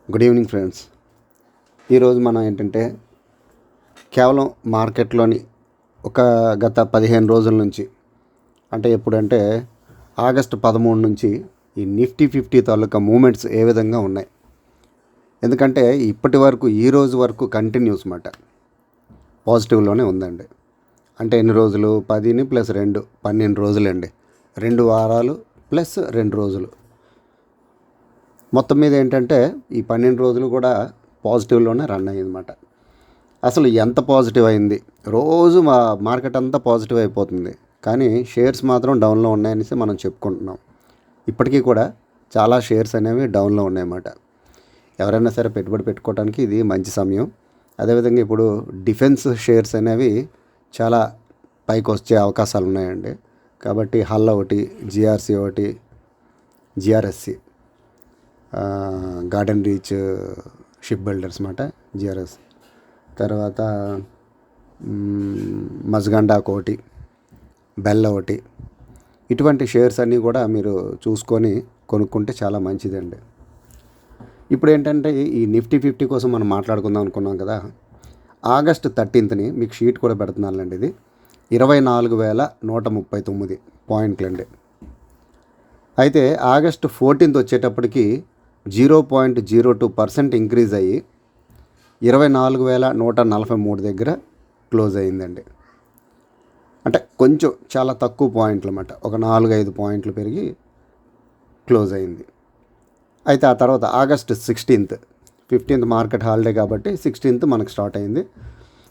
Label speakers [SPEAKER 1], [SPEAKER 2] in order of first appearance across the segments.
[SPEAKER 1] Good evening friends. ఈరోజు మనం ఏంటంటే కేవలం మార్కెట్లోని ఒక గత 15 రోజుల నుంచి అంటే ఎప్పుడంటే ఆగస్టు 13 నుంచి ఈ నిఫ్టీ 50 తాలూకా మూమెంట్స్ ఏ విధంగా ఉన్నాయి, ఎందుకంటే ఇప్పటి వరకు ఈ రోజు వరకు కంటిన్యూస్ మాట పాజిటివ్లోనే ఉందండి. అంటే ఎన్ని రోజులు 10 ప్లస్ 2 12 రోజులండి. 2 వారాలు ప్లస్ 2 రోజులు మొత్తం మీద ఏంటంటే ఈ 12 రోజులు కూడా పాజిటివ్లోనే రన్ అయ్యిందన్నమాట. అసలు ఎంత పాజిటివ్ అయింది, రోజు మా మార్కెట్ అంతా పాజిటివ్ అయిపోతుంది, కానీ షేర్స్ మాత్రం డౌన్లో ఉన్నాయనేసి మనం చెప్పుకుంటున్నాం. ఇప్పటికీ కూడా చాలా షేర్స్ అనేవి డౌన్లో ఉన్నాయన్నమాట. ఎవరైనా సరే పెట్టుబడి పెట్టుకోవడానికి ఇది మంచి సమయం. అదేవిధంగా ఇప్పుడు డిఫెన్స్ షేర్స్ అనేవి చాలా పైకి వచ్చే అవకాశాలు ఉన్నాయండి. కాబట్టి హల్ ఒకటి, జిఆర్సి ఒకటి, GRSC garden reach ship builders మాట జిఆర్ఎస్, తర్వాత మజ్గండా ఒకటి, బెల్ ఒకటి, ఇటువంటి షేర్స్ అన్నీ కూడా మీరు చూసుకొని కొనుక్కుంటే చాలా మంచిదండి. ఇప్పుడు ఏంటంటే ఈ నిఫ్టీ 50 కోసం మనం మాట్లాడుకుందాం అనుకున్నాం కదా. ఆగస్టు 13ని మీకు షీట్ కూడా పెడుతున్నానండి. ఇది 24,139 పాయింట్లండి. అయితే ఆగస్టు 14 వచ్చేటప్పటికి 0.02% ఇంక్రీజ్ అయ్యి 24,143 దగ్గర క్లోజ్ అయ్యిందండి. అంటే కొంచెం చాలా తక్కువ పాయింట్లు అన్నమాట, ఒక 4-5 పాయింట్లు పెరిగి క్లోజ్ అయింది. అయితే ఆ తర్వాత ఆగస్ట్ 16, 15 మార్కెట్ హాలిడే కాబట్టి 16 మనకు స్టార్ట్ అయింది.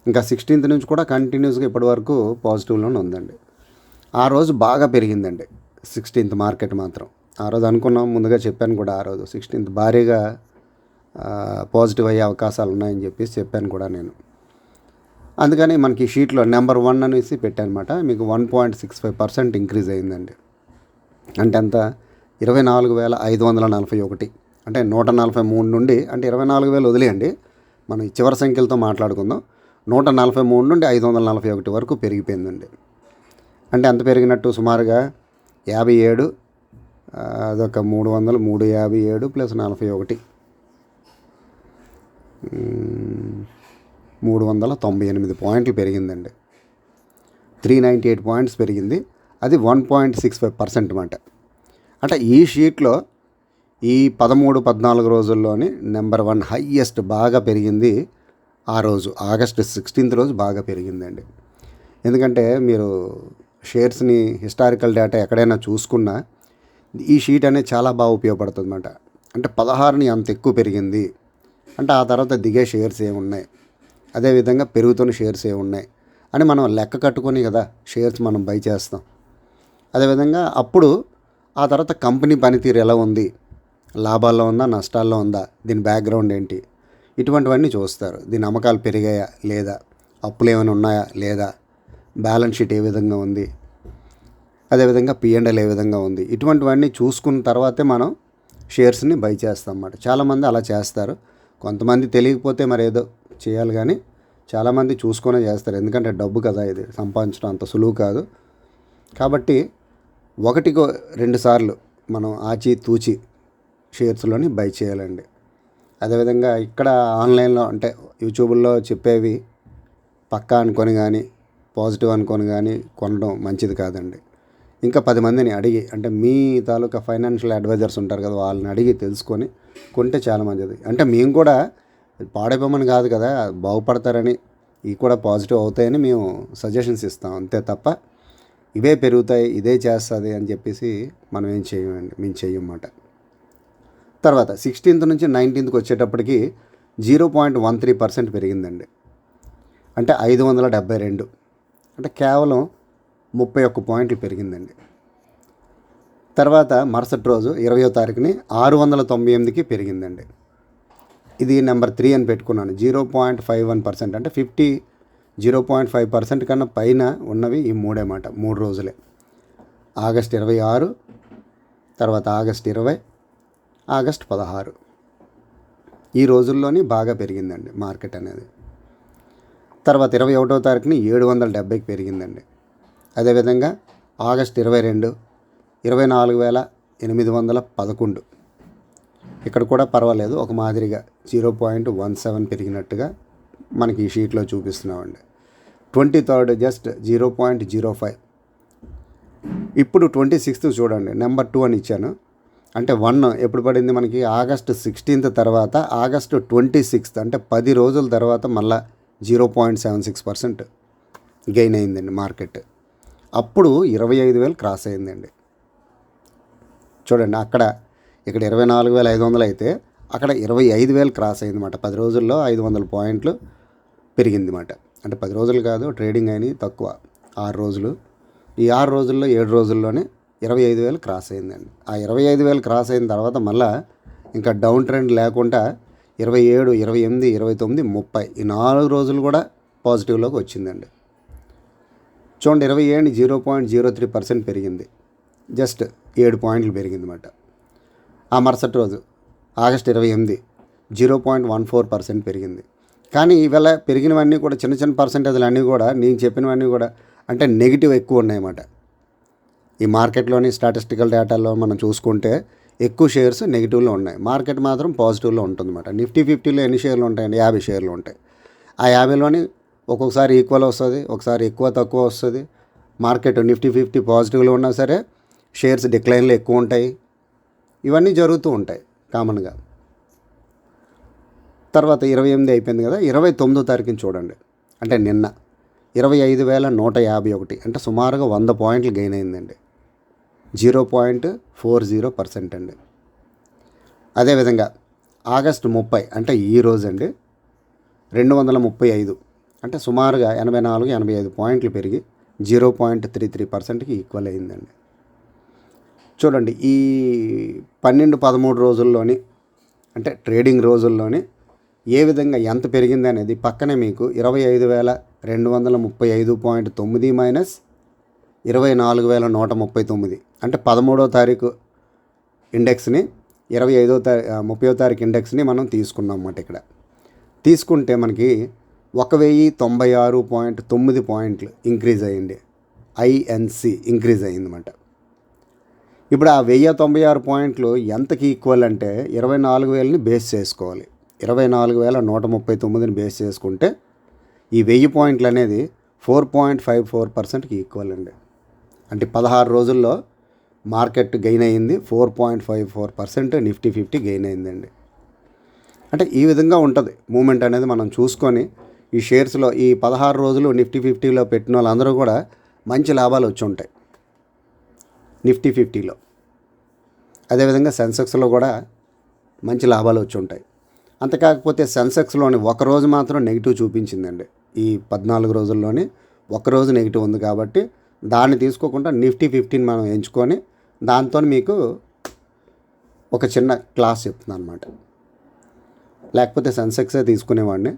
[SPEAKER 1] ఇంకా 16 నుంచి కూడా కంటిన్యూస్గా ఇప్పటి వరకు పాజిటివ్లోనే ఉందండి. ఆ రోజు బాగా పెరిగిందండి 16 మార్కెట్ మాత్రం. ఆ రోజు అనుకున్నాం, ముందుగా చెప్పాను కూడా, ఆ రోజు 16 భారీగా పాజిటివ్ అయ్యే అవకాశాలు ఉన్నాయని చెప్పేసి చెప్పాను కూడా నేను. అందుకని మనకి షీట్లో నెంబర్ 1 అనేసి పెట్టానమాట. మీకు 1.65% ఇంక్రీజ్ అయిందండి. అంటే ఎంత, 24,541. అంటే 143 నుండి, అంటే 24,000 వదిలేయండి, మనం చివరి సంఖ్యలతో మాట్లాడుకుందాం. 143 నుండి 541 వరకు పెరిగిపోయిందండి. అంటే ఎంత పెరిగినట్టు, సుమారుగా 57, అదొక 300, 357 ప్లస్ 41, 398 పాయింట్లు పెరిగిందండి. 398 పాయింట్స్ పెరిగింది. అది 1.65% అన్నమాట. అంటే ఈ షీట్లో ఈ 13-14 రోజుల్లోని నెంబర్ 1 హయ్యెస్ట్ బాగా పెరిగింది ఆ రోజు ఆగస్టు 16 రోజు బాగా పెరిగిందండి. ఎందుకంటే మీరు షేర్స్ని హిస్టారికల్ డేటా ఎక్కడైనా చూసుకున్నా ఈ షీట్ అనేది చాలా బాగా ఉపయోగపడుతుంది అన్నమాట. అంటే 16ని అంత ఎక్కువ పెరిగింది అంటే ఆ తర్వాత దిగే షేర్స్ ఏమున్నాయి, అదేవిధంగా పెరుగుతున్న షేర్స్ ఏమున్నాయి అని మనం లెక్క కట్టుకొని కదా షేర్స్ మనం బై చేస్తాం. అదేవిధంగా అప్పుడు ఆ తర్వాత కంపెనీ పనితీరు ఎలా ఉంది, లాభాల్లో ఉందా, నష్టాల్లో ఉందా, దీని బ్యాక్గ్రౌండ్ ఏంటి, ఇటువంటివన్నీ చూస్తారు. దీని అమ్మకాలు పెరిగాయా లేదా, అప్పులు ఏమైనా ఉన్నాయా లేదా, బ్యాలెన్స్ షీట్ ఏ విధంగా ఉంది, అదేవిధంగా P&L ఏ విధంగా ఉంది, ఇటువంటివన్నీ చూసుకున్న తర్వాతే మనం షేర్స్ని బై చేస్తాం అన్నమాట. చాలామంది అలా చేస్తారు. కొంతమంది తెలియకపోతే మరి ఏదో చేయాలి, కానీ చాలామంది చూసుకొనే చేస్తారు. ఎందుకంటే డబ్బు కదా, ఇది సంపాదించడం అంత సులువు కాదు. కాబట్టి 1-2 సార్లు మనం ఆచి తూచి షేర్స్లోని బై చేయాలండి. అదేవిధంగా ఇక్కడ ఆన్లైన్లో అంటే యూట్యూబ్లో చెప్పేవి పక్కా అనుకొని కానీ, పాజిటివ్ అనుకొని కానీ కొనడం మంచిది కాదండి. ఇంకా 10 మందిని అడిగి, అంటే మీ తాలూకా ఫైనాన్షియల్ అడ్వైజర్స్ ఉంటారు కదా, వాళ్ళని అడిగి తెలుసుకొని కొంటే చాలా మంచిది. అంటే మేము కూడా పాడైపోమని కాదు కదా, బాగుపడతారని, ఇవి కూడా పాజిటివ్ అవుతాయని మేము సజెషన్స్ ఇస్తాం, అంతే తప్ప ఇవే పెరుగుతాయి, ఇదే చేస్తుంది అని చెప్పేసి మనం ఏం చేయమండి, మేము చెయ్యమాట. తర్వాత 16 నుంచి 19కి వచ్చేటప్పటికి 0.13% పెరిగిందండి. అంటే 572, అంటే కేవలం 31 పాయింట్లు పెరిగిందండి. తర్వాత మరుసటి రోజు 20వ తారీఖుని 698కి పెరిగిందండి. ఇది నెంబర్ 3 అని పెట్టుకున్నాను. 0.51%, అంటే 0.5% కన్నా పైన ఉన్నవి ఈ మూడే మాట, 3 రోజులే. ఆగస్టు 26, తర్వాత ఆగస్టు 20, ఆగస్టు 16, ఈ రోజుల్లోని బాగా పెరిగిందండి మార్కెట్ అనేది. తర్వాత 21వ తారీఖుని 770కి పెరిగిందండి. అదేవిధంగా ఆగస్టు 22, 24,811, ఇక్కడ కూడా పర్వాలేదు, ఒక మాదిరిగా 0.17 పెరిగినట్టుగా మనకి ఈ షీట్లో చూపిస్తున్నామండి. 23rd just 0.05. ఇప్పుడు 26th చూడండి, నెంబర్ 2 అని ఇచ్చాను. అంటే 1 ఎప్పుడు పడింది మనకి? August 16th తర్వాత August 26th, అంటే 10 రోజుల తర్వాత మళ్ళా 0.76% గెయిన్ అయిందండి మార్కెట్. అప్పుడు 25,000 క్రాస్ అయిందండి. చూడండి, ఇక్కడ 24,500 అయితే అక్కడ 25,000 క్రాస్ అయిందన్నమాట. 10 రోజుల్లో 500 పాయింట్లు పెరిగింది అన్నమాట. అంటే 10 రోజులు కాదు, ట్రేడింగ్ అయినాయి తక్కువ, 6 రోజులు. ఈ 6 రోజుల్లో 7 రోజుల్లోనే 25,000 క్రాస్ అయిందండి. ఆ 25,000 క్రాస్ అయిన తర్వాత మళ్ళీ ఇంకా డౌన్ ట్రెండ్ లేకుండా 27, 28, 29, 30 ఈ 4 రోజులు కూడా పాజిటివ్లోకి వచ్చిందండి. చూడండి, 27 0.03% పెరిగింది, జస్ట్ 7 పాయింట్లు పెరిగింది అన్నమాట. ఆ మరుసటి రోజు August 28 0.14% పెరిగింది. కానీ ఇవాళ పెరిగినవన్నీ కూడా చిన్న చిన్న పర్సెంటేజ్లు అన్నీ కూడా నేను చెప్పినవన్నీ కూడా అంటే నెగిటివ్ ఎక్కువ ఉన్నాయన్నమాట. ఈ మార్కెట్లోని స్టాటిస్టికల్ డేటాలో మనం చూసుకుంటే ఎక్కువ షేర్స్ నెగిటివ్లో ఉన్నాయి, మార్కెట్ మాత్రం పాజిటివ్లో ఉంటుందన్నమాట. నిఫ్టీ 50లో ఎన్ని షేర్లు ఉంటాయండి? 50 షేర్లు ఉంటాయి. ఆ 50లోని ఒక్కొక్కసారి ఈక్వల్ వస్తుంది, ఒకసారి ఎక్కువ తక్కువ వస్తుంది. మార్కెట్ నిఫ్టీ 50 పాజిటివ్లో ఉన్నా సరే షేర్స్ డిక్లైన్లో ఎక్కువ ఉంటాయి. ఇవన్నీ జరుగుతూ ఉంటాయి కామన్గా. తర్వాత 28 అయిపోయింది కదా, 29వ తారీఖుని చూడండి, అంటే నిన్న 25,151, అంటే సుమారుగా 100 పాయింట్లు గెయిన్ అయిందండి, 0.40% అండి. అదేవిధంగా August 30, అంటే ఈ రోజు అండి, 235, అంటే సుమారుగా 84, 85 పాయింట్లు పెరిగి 0.33%కి ఈక్వల్ అయిందండి. చూడండి, ఈ 12-13 రోజుల్లోని, అంటే ట్రేడింగ్ రోజుల్లోని ఏ విధంగా ఎంత పెరిగింది అనేది పక్కనే మీకు 25,235.9 మైనస్ 24,139, అంటే 13వ తారీఖు ఇండెక్స్ని 30వ తారీఖు ఇండెక్స్ని మనం తీసుకున్నాం అన్నమాట. ఇక్కడ తీసుకుంటే మనకి 1,096.9 పాయింట్లు ఇంక్రీజ్ అయ్యింది, ఐఎన్సి ఇంక్రీజ్ అయ్యిందన్నమాట. ఇప్పుడు ఆ 1,096 పాయింట్లు ఎంతకి ఈక్వల్ అంటే 24,000ని బేస్ చేసుకోవాలి. 24,139ని బేస్ చేసుకుంటే ఈ 1000 పాయింట్లు అనేది 4.54%కి ఈక్వల్ అండి. అంటే 16 రోజుల్లో మార్కెట్ గెయిన్ అయ్యింది 4.54%, నిఫ్టీ 50 గెయిన్ అయిందండి. అంటే ఈ విధంగా ఉంటుంది మూమెంట్ అనేది. మనం చూసుకొని ఈ షేర్స్లో ఈ 16 రోజులు నిఫ్టీ 50లో పెట్టిన వాళ్ళందరూ కూడా మంచి లాభాలు వచ్చి ఉంటాయి నిఫ్టీ 50లో. అదేవిధంగా సెన్సెక్స్లో కూడా మంచి లాభాలు వచ్చి ఉంటాయి. అంతకాకపోతే సెన్సెక్స్లోని ఒకరోజు మాత్రం నెగిటివ్ చూపించిందండి. ఈ 14 రోజుల్లోని ఒకరోజు నెగిటివ్ ఉంది కాబట్టి దాన్ని తీసుకోకుండా నిఫ్టీ 50ని మనం ఎంచుకొని దాంతో మీకు ఒక చిన్న క్లాస్ చెప్తున్నాను అనమాట. లేకపోతే సెన్సెక్సే తీసుకునేవాడిని,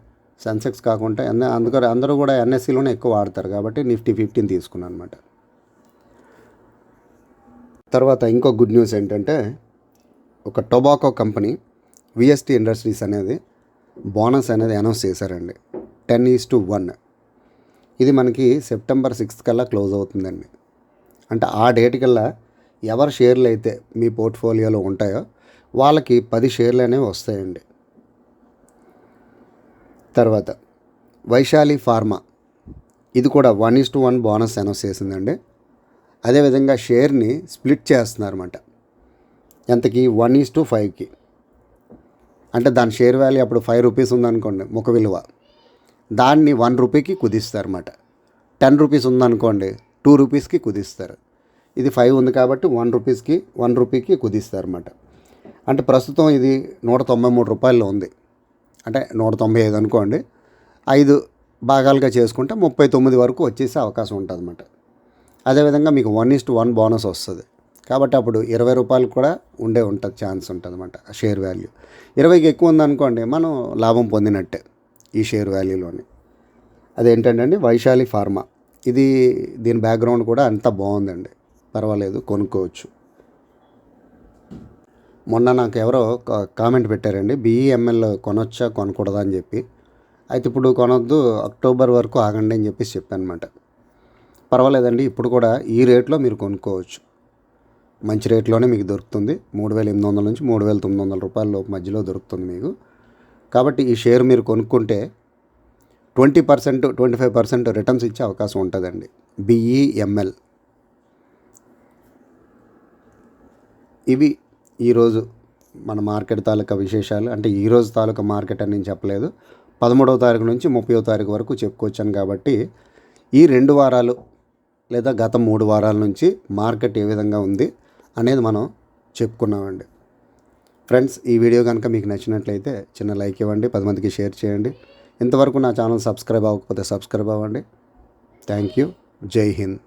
[SPEAKER 1] సెన్సెక్స్ కాకుండా అందుకని అందరూ కూడా ఎన్ఎస్సిలోనే ఎక్కువ వాడతారు కాబట్టి నిఫ్టీ 50ని తీసుకున్నాను అనమాట. తర్వాత ఇంకో గుడ్ న్యూస్ ఏంటంటే, ఒక టొబాకో కంపెనీ విఎస్టీ ఇండస్ట్రీస్ అనేది బోనస్ అనేది అనౌన్స్ చేశారండి, 10:1. ఇది మనకి September 6 కల్లా క్లోజ్ అవుతుందండి. అంటే ఆ డేట్ కల్లా ఎవరి షేర్లు అయితే మీ పోర్ట్ఫోలియోలో ఉంటాయో వాళ్ళకి 10 షేర్లు అనేవి వస్తాయండి. తర్వాత వైశాలి ఫార్మా, ఇది కూడా 1:1 బోనస్ అనౌన్స్ చేసిందండి. అదేవిధంగా షేర్ని స్ప్లిట్ చేస్తున్నారన్నమాట. ఎంతకి? 1:5కి. అంటే దాని షేర్ వాల్యూ అప్పుడు 5 రూపీస్ ఉందనుకోండి ముఖ విలువ, దాన్ని 1 రూపీకి కుదిస్తారన్నమాట. 10 రూపీస్ ఉందనుకోండి 2 రూపీస్కి కుదిస్తారు. ఇది 5 ఉంది కాబట్టి 1 రూపీకి కుదిస్తారన్నమాట. అంటే ప్రస్తుతం ఇది 193 రూపాయల్లో ఉంది. అంటే 195 అనుకోండి, 5 భాగాలుగా చేసుకుంటే 39 వరకు వచ్చేసే అవకాశం ఉంటుంది అన్నమాట. అదేవిధంగా మీకు 1:1 బోనస్ వస్తుంది కాబట్టి అప్పుడు 20 రూపాయలు కూడా ఉంటుంది, ఛాన్స్ ఉంటుంది అన్నమాట. షేర్ వాల్యూ 20కి ఎక్కువ ఉందనుకోండి మనం లాభం పొందినట్టే ఈ షేర్ వాల్యూలోని. అదేంటంటే వైశాలి ఫార్మా, దీని బ్యాక్గ్రౌండ్ కూడా అంతా బాగుందండి, పర్వాలేదు, కొనుక్కోవచ్చు. మొన్న నాకు ఎవరో కామెంట్ పెట్టారండి, BEML కొనొచ్చా కొనకూడదా అని చెప్పి. అయితే ఇప్పుడు కొనొద్దు, అక్టోబర్ వరకు ఆగండి అని చెప్పేసి చెప్పాను అనమాట. పర్వాలేదండి, ఇప్పుడు కూడా ఈ రేట్లో మీరు కొనుక్కోవచ్చు. మంచి రేట్లోనే మీకు దొరుకుతుంది. 3,800 నుంచి 3,900 రూపాయల లోపు మధ్యలో దొరుకుతుంది మీకు. కాబట్టి ఈ షేర్ మీరు కొనుక్కుంటే 20%, 25% రిటర్న్స్ ఇచ్చే అవకాశం ఉంటుందండి. BEML. ఇవి ఈరోజు మన మార్కెట్ తాలూకా విశేషాలు. అంటే ఈరోజు తాలూకా మార్కెట్ అని నేను చెప్పలేదు, 13వ తారీఖు నుంచి 30వ తారీఖు వరకు చెప్పుకొచ్చాను. కాబట్టి ఈ 2 వారాలు లేదా గత 3 వారాల నుంచి మార్కెట్ ఏ విధంగా ఉంది అనేది మనం చెప్పుకున్నామండి. ఫ్రెండ్స్, ఈ వీడియో కనుక మీకు నచ్చినట్లయితే చిన్న లైక్ ఇవ్వండి, 10 మందికి షేర్ చేయండి. ఇంతవరకు నా ఛానల్ సబ్స్క్రైబ్ అవ్వకపోతే సబ్స్క్రైబ్ అవ్వండి. Thank you. జై హింద్.